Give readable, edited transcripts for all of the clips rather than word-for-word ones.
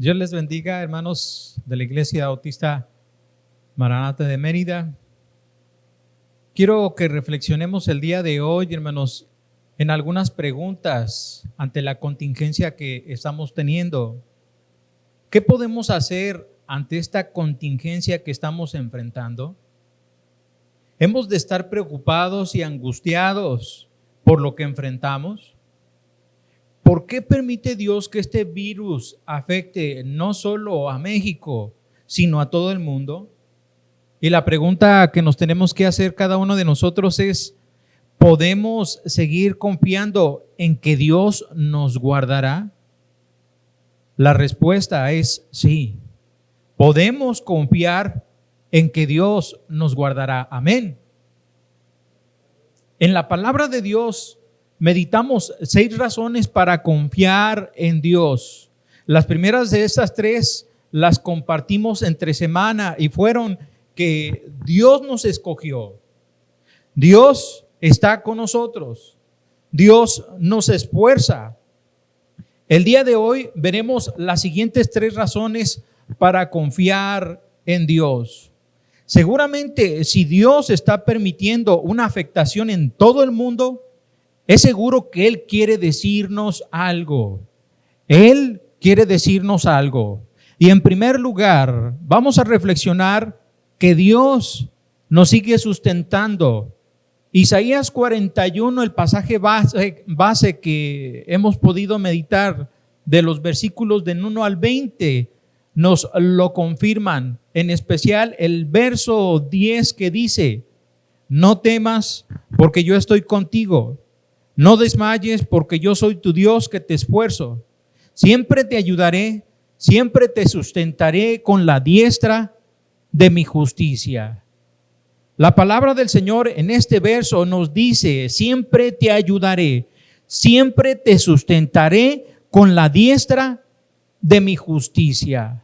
Dios les bendiga, hermanos de la Iglesia Bautista Maranata de Mérida. Quiero que reflexionemos el día de hoy, hermanos, en algunas preguntas ante la contingencia que estamos teniendo. ¿Qué podemos hacer ante esta contingencia que estamos enfrentando? ¿Hemos de estar preocupados y angustiados por lo que enfrentamos? ¿Por qué permite Dios que este virus afecte no solo a México, sino a todo el mundo? Y la pregunta que nos tenemos que hacer cada uno de nosotros es, ¿podemos seguir confiando en que Dios nos guardará? La respuesta es sí. Podemos confiar en que Dios nos guardará. Amén. En la palabra de Dios meditamos 6 razones para confiar en Dios. Las primeras de estas 3 las compartimos entre semana y fueron que Dios nos escogió. Dios está con nosotros. Dios nos esfuerza. El día de hoy veremos las siguientes 3 razones para confiar en Dios. Seguramente, si Dios está permitiendo una afectación en todo el mundo, es seguro que Él quiere decirnos algo. Él quiere decirnos algo. Y en primer lugar, vamos a reflexionar que Dios nos sigue sustentando. Isaías 41, el pasaje base que hemos podido meditar, de los versículos del 1 al 20, nos lo confirman. En especial el verso 10 que dice: no temas, porque yo estoy contigo. No desmayes, porque yo soy tu Dios que te esfuerzo. Siempre te ayudaré, siempre te sustentaré con la diestra de mi justicia. La palabra del Señor en este verso nos dice: siempre te ayudaré, siempre te sustentaré con la diestra de mi justicia.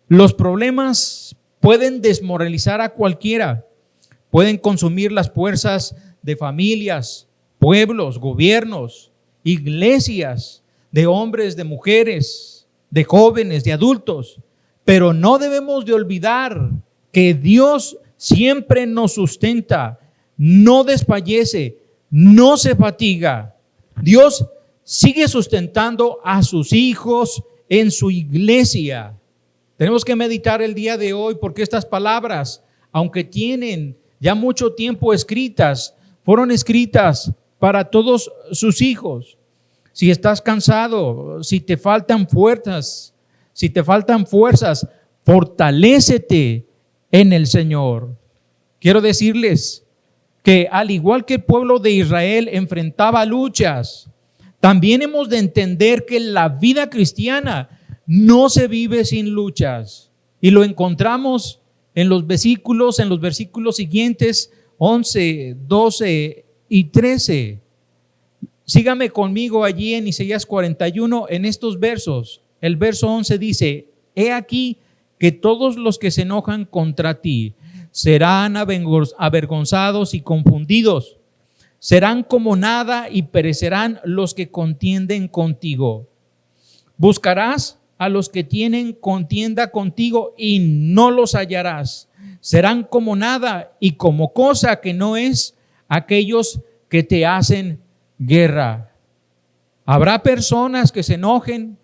Los problemas pueden desmoralizar a cualquiera, pueden consumir las fuerzas de familias, pueblos, gobiernos, iglesias, de hombres, de mujeres, de jóvenes, de adultos. Pero no debemos de olvidar que Dios siempre nos sustenta, no desfallece, no se fatiga. Dios sigue sustentando a sus hijos en su iglesia. Tenemos que meditar el día de hoy porque estas palabras, aunque tienen ya mucho tiempo escritas, fueron escritas para todos sus hijos. Si estás cansado, si te faltan fuerzas, fortalécete en el Señor. Quiero decirles que al igual que el pueblo de Israel enfrentaba luchas, también hemos de entender que la vida cristiana no se vive sin luchas. Y lo encontramos en los versículos siguientes, 11, 12 y 13. Sígame conmigo allí en Isaías 41, en estos versos. El verso 11 dice: he aquí que todos los que se enojan contra ti serán avergonzados y confundidos. Serán como nada y perecerán los que contienden contigo. Buscarás a los que tienen contienda contigo y no los hallarás. Serán como nada y como cosa que no es aquellos que te hacen guerra. Habrá personas que se enojen,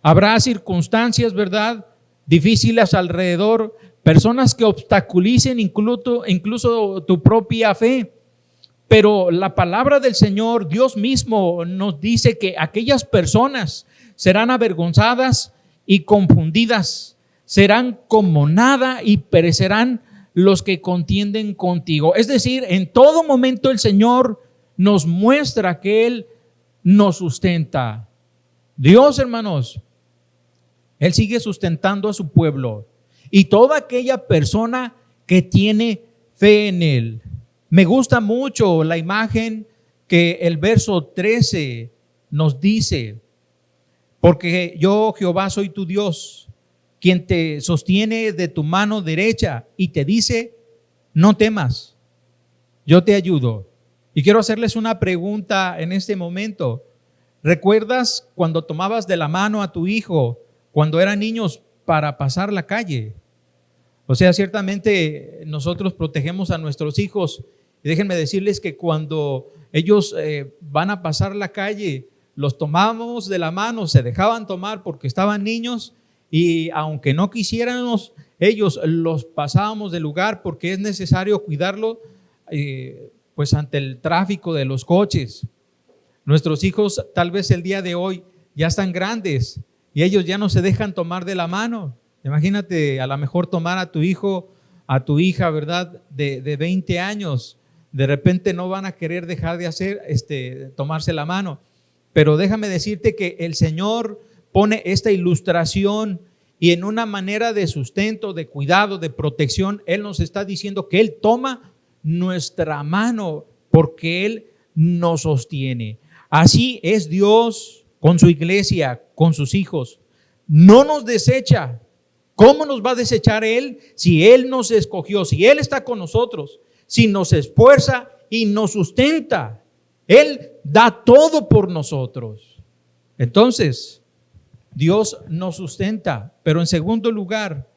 habrá circunstancias, ¿verdad?, difíciles alrededor, personas que obstaculicen incluso tu propia fe. Pero la palabra del Señor, Dios mismo, nos dice que aquellas personas serán avergonzadas y confundidas, serán como nada y perecerán los que contienden contigo. Es decir, en todo momento el Señor nos muestra que Él nos sustenta. Dios, hermanos, Él sigue sustentando a su pueblo y toda aquella persona que tiene fe en Él. Me gusta mucho la imagen que el verso 13 nos dice: porque yo, Jehová, soy tu Dios, quien te sostiene de tu mano derecha y te dice: no temas, yo te ayudo. Y quiero hacerles una pregunta en este momento. ¿Recuerdas cuando tomabas de la mano a tu hijo cuando eran niños para pasar la calle. O sea, ciertamente nosotros protegemos a nuestros hijos. Y déjenme decirles que cuando ellos van a pasar la calle, los tomábamos de la mano, se dejaban tomar porque estaban niños, y aunque no quisiéramos, ellos los pasábamos del lugar porque es necesario cuidarlo pues ante el tráfico de los coches. Nuestros hijos tal vez el día de hoy ya están grandes y ellos ya no se dejan tomar de la mano. Imagínate a lo mejor tomar a tu hijo, a tu hija, ¿verdad? De 20 años. De repente no van a querer dejar de hacer, tomarse la mano. Pero déjame decirte que el Señor pone esta ilustración y en una manera de sustento, de cuidado, de protección, Él nos está diciendo que Él toma nuestra mano porque Él nos sostiene. Así es Dios con su iglesia, con sus hijos. No nos desecha. ¿Cómo nos va a desechar Él si Él nos escogió, si Él está con nosotros, si nos esfuerza y nos sustenta? Él da todo por nosotros. Entonces, Dios nos sustenta. Pero en segundo lugar,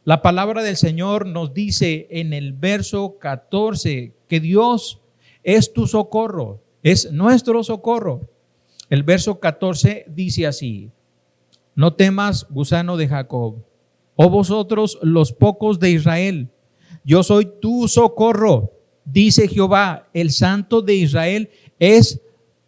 la palabra del Señor nos dice en el verso 14 que Dios es tu socorro, es nuestro socorro. El verso 14 dice así: no temas, gusano de Jacob, oh vosotros los pocos de Israel, yo soy tu socorro, dice Jehová, el Santo de Israel es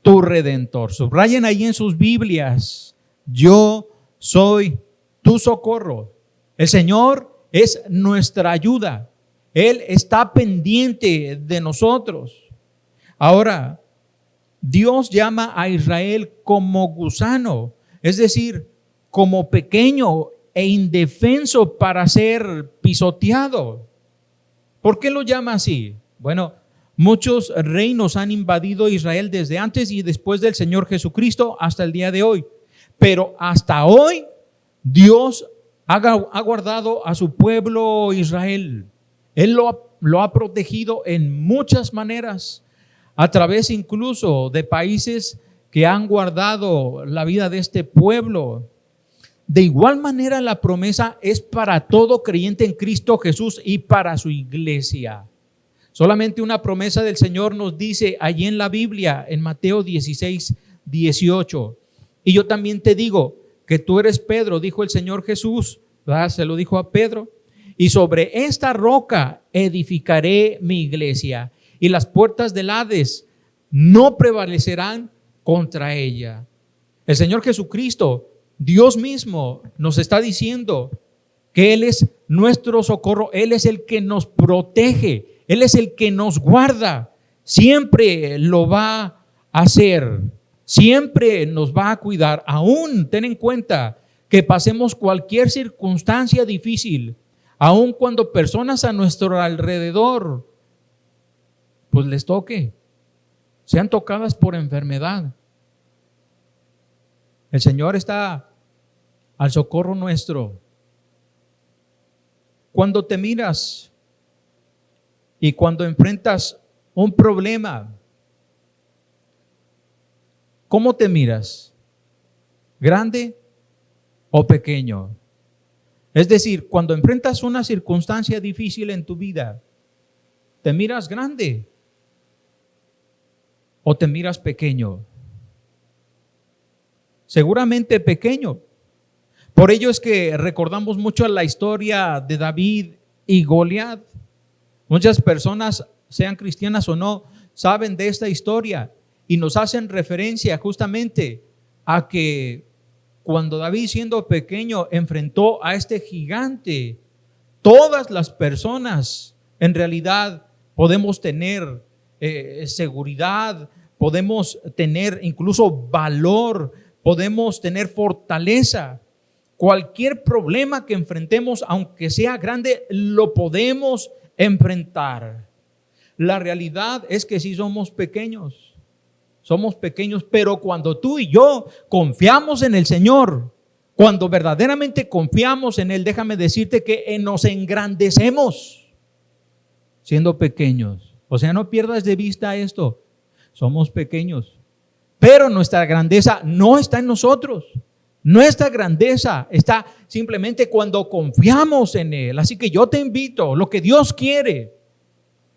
tu Redentor. Subrayen ahí en sus Biblias: yo soy tu socorro. El Señor es nuestra ayuda. Él está pendiente de nosotros. Ahora, Dios llama a Israel como gusano, es decir, como pequeño e indefenso para ser pisoteado. ¿Por qué lo llama así? Bueno, muchos reinos han invadido Israel desde antes y después del Señor Jesucristo hasta el día de hoy. Pero hasta hoy Dios ha guardado a su pueblo Israel. Él lo ha protegido en muchas maneras, a través incluso de países que han guardado la vida de este pueblo. De igual manera, la promesa es para todo creyente en Cristo Jesús y para su iglesia. Solamente una promesa del Señor nos dice allí en la Biblia, en Mateo 16, 18. Y yo también te digo que tú eres Pedro, dijo el Señor Jesús, ¿verdad? Se lo dijo a Pedro. Y sobre esta roca edificaré mi iglesia, y las puertas del Hades no prevalecerán contra ella. El Señor Jesucristo, Dios mismo, nos está diciendo que Él es nuestro socorro. Él es el que nos protege, Él es el que nos guarda. Siempre lo va a hacer, siempre nos va a cuidar. Aún ten en cuenta que pasemos cualquier circunstancia difícil, aun cuando personas a nuestro alrededor pues les toque, sean tocadas por enfermedad, el Señor está al socorro nuestro. Cuando te miras y cuando enfrentas un problema, ¿cómo te miras? ¿Grande o pequeño? Es decir, cuando enfrentas una circunstancia difícil en tu vida, ¿te miras grande o te miras pequeño? Seguramente pequeño. Por ello es que recordamos mucho la historia de David y Goliat. Muchas personas, sean cristianas o no, saben de esta historia y nos hacen referencia justamente a que cuando David, siendo pequeño, enfrentó a este gigante, todas las personas en realidad podemos tener seguridad, podemos tener incluso valor, podemos tener fortaleza. Cualquier problema que enfrentemos, aunque sea grande, lo podemos enfrentar. La realidad es que sí somos pequeños, pero cuando tú y yo confiamos en el Señor, cuando verdaderamente confiamos en Él, déjame decirte que nos engrandecemos siendo pequeños. O sea, no pierdas de vista esto. Somos pequeños, pero nuestra grandeza no está en nosotros. Nuestra grandeza está simplemente cuando confiamos en Él. Así que yo te invito, lo que Dios quiere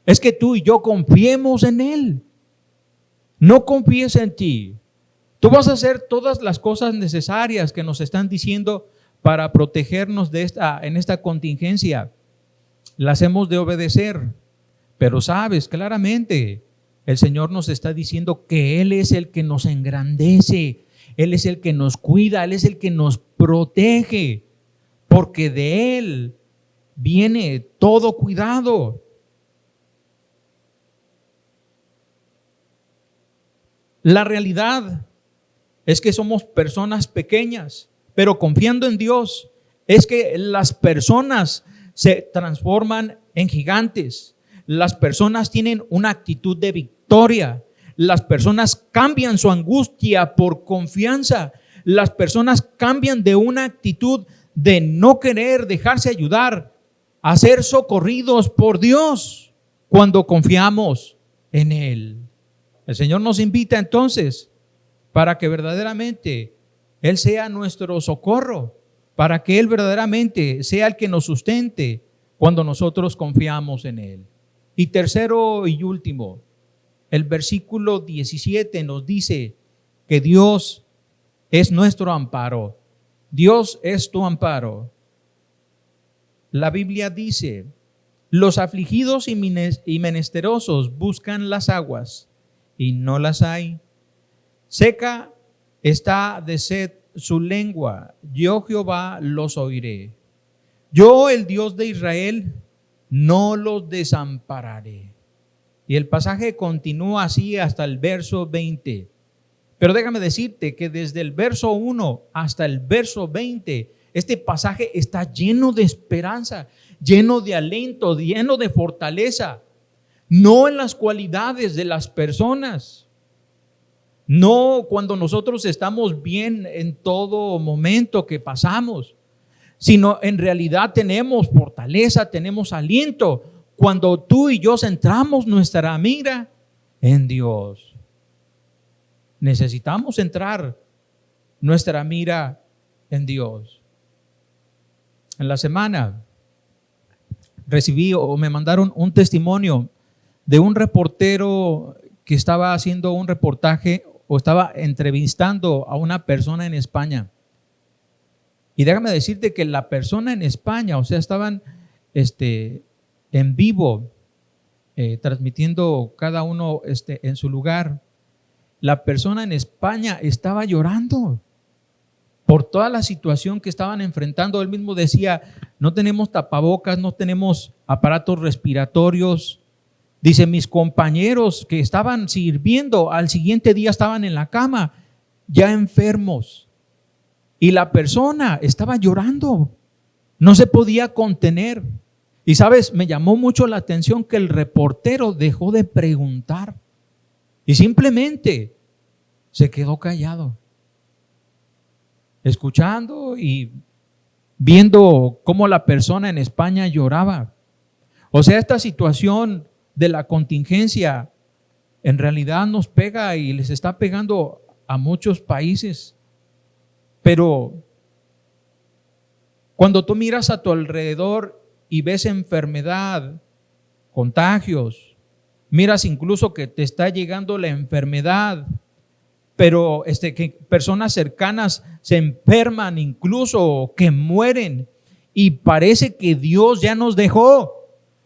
es que tú y yo confiemos en Él. No confíes en ti. Tú vas a hacer todas las cosas necesarias que nos están diciendo para protegernos en esta contingencia. Las hemos de obedecer. Pero sabes, claramente, el Señor nos está diciendo que Él es el que nos engrandece. Él es el que nos cuida, Él es el que nos protege, porque de Él viene todo cuidado. La realidad es que somos personas pequeñas, pero confiando en Dios, es que las personas se transforman en gigantes. Las personas tienen una actitud de victoria. Las personas cambian su angustia por confianza. Las personas cambian de una actitud de no querer dejarse ayudar a ser socorridos por Dios cuando confiamos en Él. El Señor nos invita entonces para que verdaderamente Él sea nuestro socorro, para que Él verdaderamente sea el que nos sustente cuando nosotros confiamos en Él. Y tercero y último, el versículo 17 nos dice que Dios es nuestro amparo. Dios es tu amparo. La Biblia dice, los afligidos y menesterosos buscan las aguas y no las hay. Seca está de sed su lengua, yo Jehová los oiré. Yo, el Dios de Israel, no los desampararé. Y el pasaje continúa así hasta el verso 20. Pero déjame decirte que desde el verso 1 hasta el verso 20, este pasaje está lleno de esperanza, lleno de aliento, lleno de fortaleza. No en las cualidades de las personas, no cuando nosotros estamos bien en todo momento que pasamos, sino en realidad tenemos fortaleza, tenemos aliento cuando tú y yo centramos nuestra mira en Dios. Necesitamos centrar nuestra mira en Dios. En la semana recibí o me mandaron un testimonio de un reportero que estaba haciendo un reportaje o estaba entrevistando a una persona en España. Y déjame decirte que la persona en España, o sea, estaban en vivo, transmitiendo cada uno en su lugar. La persona en España estaba llorando por toda la situación que estaban enfrentando. Él mismo decía, no tenemos tapabocas, no tenemos aparatos respiratorios. Dice, mis compañeros que estaban sirviendo al siguiente día estaban en la cama, ya enfermos. Y la persona estaba llorando, no se podía contener. Y sabes, me llamó mucho la atención que el reportero dejó de preguntar y simplemente se quedó callado, escuchando y viendo cómo la persona en España lloraba. O sea, esta situación de la contingencia en realidad nos pega y les está pegando a muchos países. Pero cuando tú miras a tu alrededor y ves enfermedad, contagios, miras incluso que te está llegando la enfermedad, pero que personas cercanas se enferman, incluso que mueren, y parece que Dios ya nos dejó.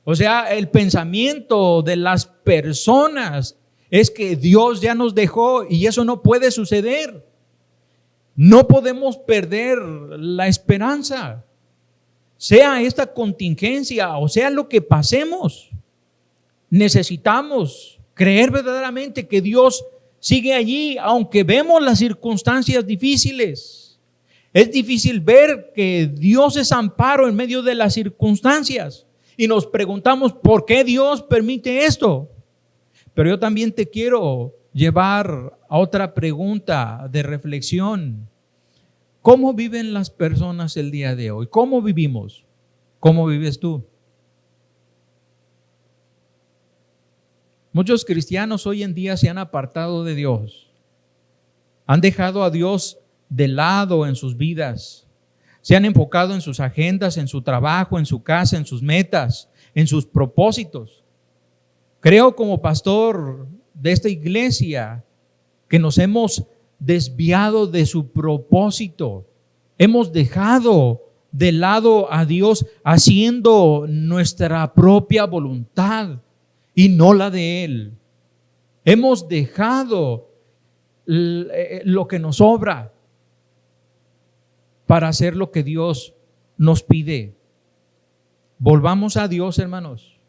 O sea, el pensamiento de las personas es que Dios ya nos dejó y eso no puede suceder. No podemos perder la esperanza, sea esta contingencia o sea lo que pasemos. Necesitamos creer verdaderamente que Dios sigue allí, aunque vemos las circunstancias difíciles. Es difícil ver que Dios es amparo en medio de las circunstancias y nos preguntamos ¿por qué Dios permite esto? Pero yo también te quiero llevar a otra pregunta de reflexión. ¿Cómo viven las personas el día de hoy? ¿Cómo vivimos? ¿Cómo vives tú? Muchos cristianos hoy en día se han apartado de Dios. Han dejado a Dios de lado en sus vidas. Se han enfocado en sus agendas, en su trabajo, en su casa, en sus metas, en sus propósitos. Creo como pastor de esta iglesia que nos hemos desviado de su propósito. Hemos dejado de lado a Dios haciendo nuestra propia voluntad y no la de Él. Hemos dejado lo que nos sobra para hacer lo que Dios nos pide. Volvamos a Dios, hermanos.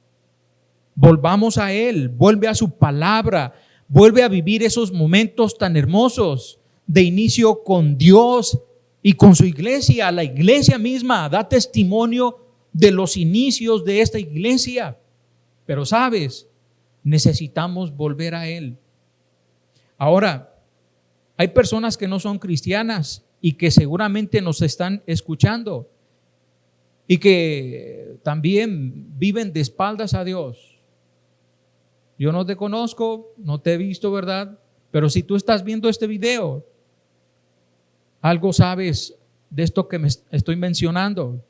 Volvamos a Él. Vuelve a su palabra. Vuelve a vivir esos momentos tan hermosos de inicio con Dios y con su iglesia. La iglesia misma da testimonio de los inicios de esta iglesia. Pero sabes, necesitamos volver a Él. Ahora, hay personas que no son cristianas y que seguramente nos están escuchando y que también viven de espaldas a Dios. Yo no te conozco, no te he visto, ¿verdad? Pero si tú estás viendo este video, algo sabes de esto que me estoy mencionando.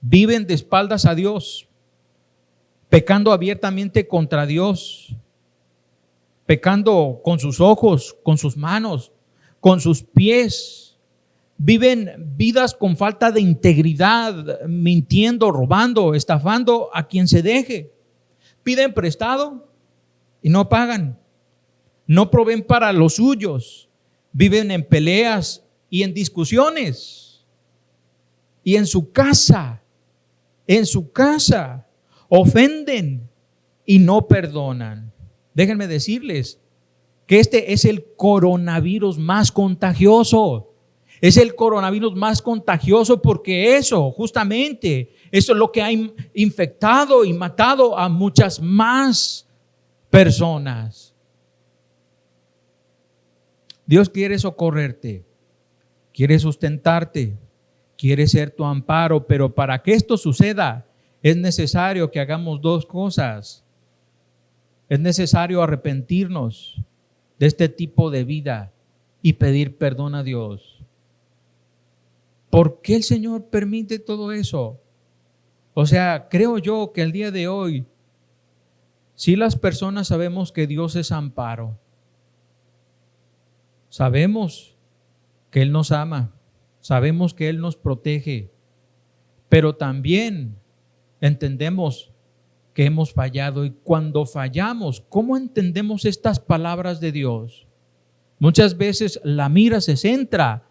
Viven de espaldas a Dios, pecando abiertamente contra Dios, pecando con sus ojos, con sus manos, con sus pies. Viven vidas con falta de integridad, mintiendo, robando, estafando a quien se deje. Piden prestado y no pagan. No proveen para los suyos. Viven en peleas y en discusiones. Y en su casa, ofenden y no perdonan. Déjenme decirles que este es el coronavirus más contagioso. Es el coronavirus más contagioso porque eso es lo que ha infectado y matado a muchas más personas. Dios quiere socorrerte, quiere sustentarte, quiere ser tu amparo, pero para que esto suceda es necesario que hagamos dos cosas. Es necesario arrepentirnos de este tipo de vida y pedir perdón a Dios. ¿Por qué el Señor permite todo eso? O sea, creo yo que el día de hoy, si las personas sabemos que Dios es amparo, sabemos que Él nos ama, sabemos que Él nos protege, pero también entendemos que hemos fallado. Y cuando fallamos, ¿cómo entendemos estas palabras de Dios? Muchas veces la mira se centra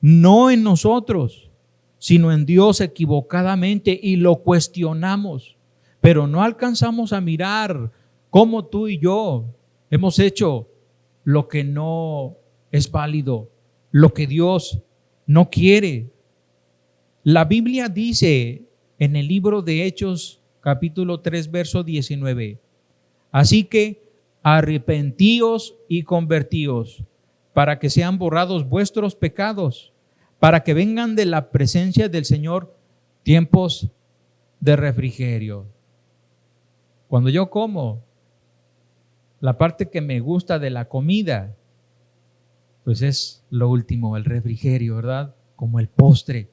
no en nosotros, sino en Dios equivocadamente y lo cuestionamos, pero no alcanzamos a mirar cómo tú y yo hemos hecho lo que no es válido, lo que Dios no quiere. La Biblia dice en el libro de Hechos, capítulo 3, verso 19, así que arrepentíos y convertíos para que sean borrados vuestros pecados, para que vengan de la presencia del Señor tiempos de refrigerio. Cuando yo como, la parte que me gusta de la comida, pues es lo último, el refrigerio, ¿verdad? Como el postre.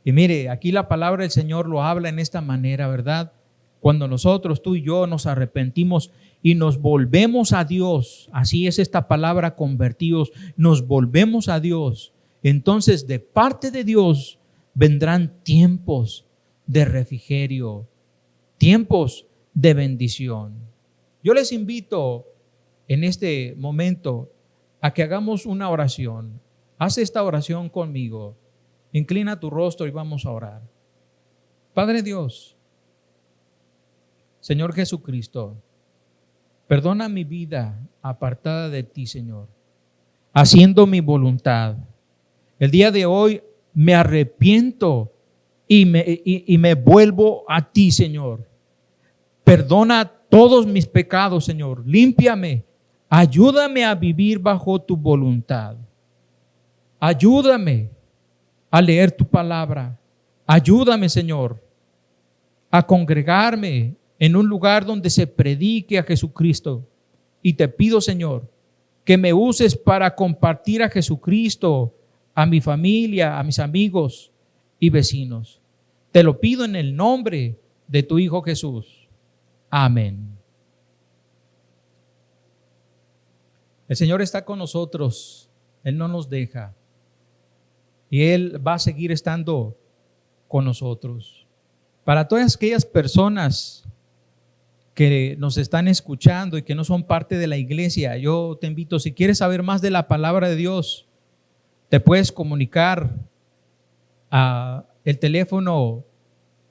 Y mire, aquí la palabra del Señor lo habla en esta manera, ¿verdad? Cuando nosotros, tú y yo, nos arrepentimos y nos volvemos a Dios, así es esta palabra, convertidos, nos volvemos a Dios. Entonces, de parte de Dios vendrán tiempos de refrigerio, tiempos de bendición. Yo les invito en este momento a que hagamos una oración. Haz esta oración conmigo. Inclina tu rostro y vamos a orar. Padre Dios, Señor Jesucristo, perdona mi vida apartada de ti, Señor, haciendo mi voluntad. El día de hoy me arrepiento y me vuelvo a ti, Señor. Perdona todos mis pecados, Señor. Límpiame. Ayúdame a vivir bajo tu voluntad. Ayúdame a leer tu palabra. Ayúdame, Señor, a congregarme en un lugar donde se predique a Jesucristo. Y te pido, Señor, que me uses para compartir a Jesucristo a mi familia, a mis amigos y vecinos. Te lo pido en el nombre de tu Hijo Jesús. Amén. El Señor está con nosotros. Él no nos deja. Y Él va a seguir estando con nosotros. Para todas aquellas personas que nos están escuchando y que no son parte de la iglesia, yo te invito, si quieres saber más de la palabra de Dios, te puedes comunicar a el teléfono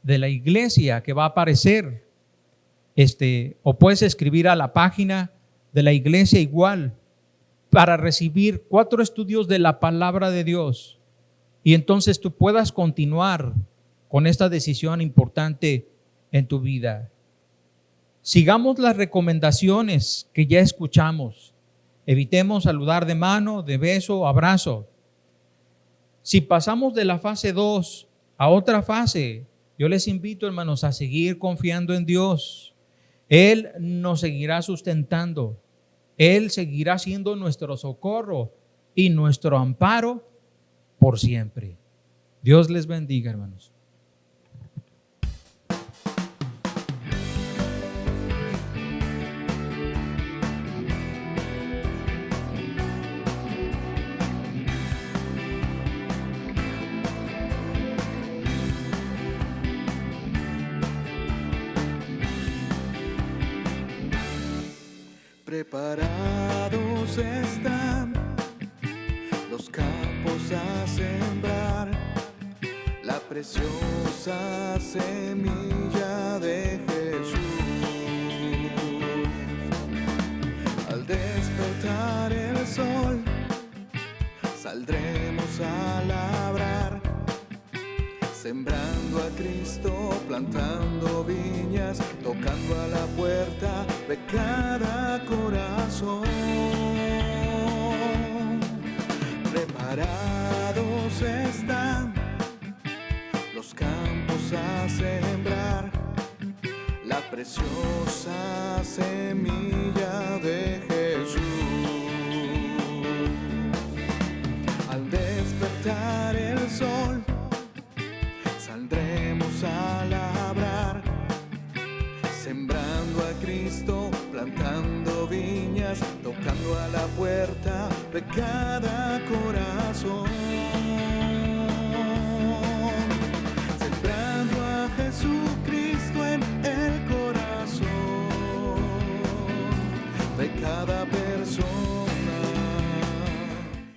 de la iglesia que va a aparecer, o puedes escribir a la página de la iglesia igual, para recibir 4 estudios de la palabra de Dios, y entonces tú puedas continuar con esta decisión importante en tu vida. Sigamos las recomendaciones que ya escuchamos. Evitemos saludar de mano, de beso, abrazo. Si pasamos de la fase 2 a otra fase, yo les invito, hermanos, a seguir confiando en Dios. Él nos seguirá sustentando. Él seguirá siendo nuestro socorro y nuestro amparo por siempre. Dios les bendiga, hermanos. Preparados están los campos a sembrar, la preciosa semilla de Jesús. Al despertar el sol, saldremos a labrar, sembrando a Cristo, plantando viñas, tocando a la puerta de cada corazón. Preparados están los campos a sembrar, la preciosa semilla de Jesús. Al despertar el sol, saldremos a labrar, sembrando a Cristo, plantando viñas, tocando a la puerta de cada corazón.